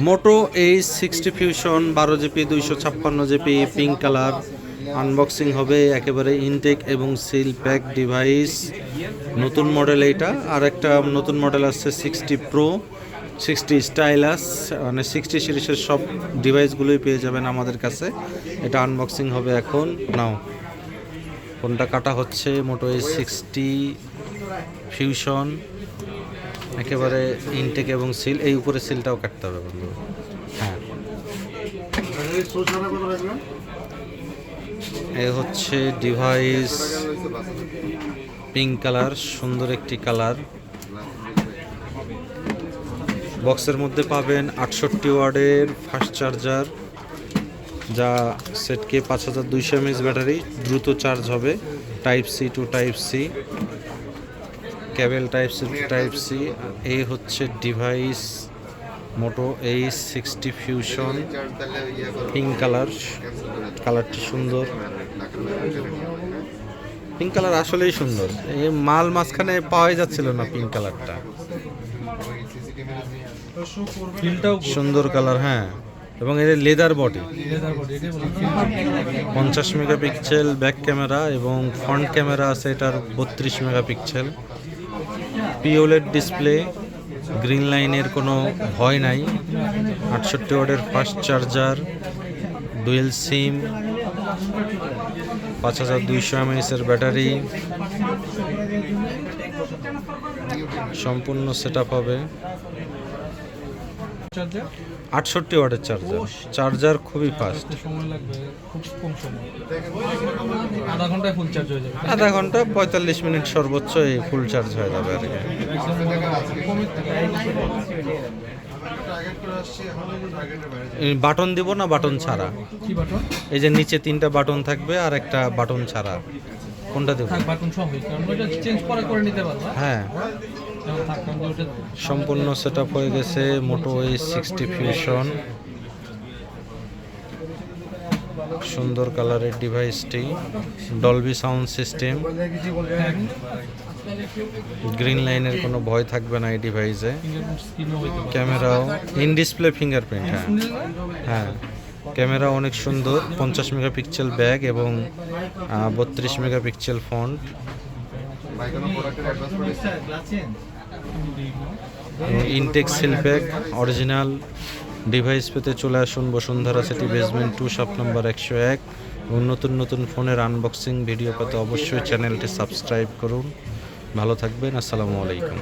মোটো H60 fusion 12 GB 256 GB pink colour unboxing হবে। একেবারে intact এবং সিল প্যাক ডিভাইস, নতুন মডেল এইটা। আর একটা নতুন মডেল আসছে 60 প্রো, 60 স্টাইলাস, মানে 60 সিরিজের সব ডিভাইসগুলোই পেয়ে যাবেন আমাদের কাছে। এটা আনবক্সিং হবে এখন। নাও ফোনটা কাটা হচ্ছে। মোটো H60 ফিউশন একেবারে ইনটেক এবং সিল। এই উপরে সিলটাও কাটতে হবে বন্ধু। হ্যাঁ, এ হচ্ছে ডিভাইস, পিঙ্ক কালার, সুন্দর একটি কালার। বক্সের মধ্যে পাবেন 68 ওয়াটের ফাস্ট চার্জার, যা সেটকে 5200 mAh ব্যাটারি, দ্রুত চার্জ হবে। Type C to type C cable, type C to type C. এই হচ্ছে device, Moto H60 Fusion pink colour. কালারটি সুন্দর, পিঙ্ক কালার আসলেই সুন্দর। এই মাল মাঝখানে পাওয়াই যাচ্ছিল না পিঙ্ক কালারটা। সুন্দর কালার, হ্যাঁ। এবং এর leather body, 50 megapixel back camera এবং ফ্রন্ট ক্যামেরা আছে এটার 32 মেগাপিক্সেল। পিওলেড ডিসপ্লে, গ্রিন লাইনের কোনো ভয় নাই। 68 ওয়াটের ফাস্ট চার্জার, ডুয়েল সিম, 5200 mAh ব্যাটারি। সম্পূর্ণ সেট আপ হবে। 68 ওয়াটের চার্জার, চার্জার খুবই ফাস্ট। আধা ঘন্টা 45 মিনিট সর্বোচ্চ এই ফুল চার্জ হয়ে যাবে আর কি। বাটন দিব না বাটন ছাড়া? এই যে নিচে 3টা বাটন থাকবে আর একটা বাটন ছাড়া, কোনটা দেব? হ্যাঁ, সম্পূর্ণ সেট আপ হয়ে গেছে মোটো H60 ফিউশন। সুন্দর কালারের ডিভাইসটি, ডলবি সাউন্ড সিস্টেম, গ্রিন লাইনের কোনো ভয় থাকবে না এই ডিভাইসে। ক্যামেরাও ইন ডিসপ্লে ফিঙ্গারপ্রিন্ট। হ্যাঁ হ্যাঁ, ক্যামেরা অনেক সুন্দর, 50 মেগাপিক্সেল ব্যাক এবং 32 megapixel front. Intact seal pack original device পেতে চলে আসুন Bashundhara City basement 2 shop number 101। এবং নতুন নতুন ফোনের আনবক্সিং ভিডিও পেতে অবশ্যই চ্যানেলটি সাবস্ক্রাইব করুন। ভালো থাকবেন, আসসালামু আলাইকুম।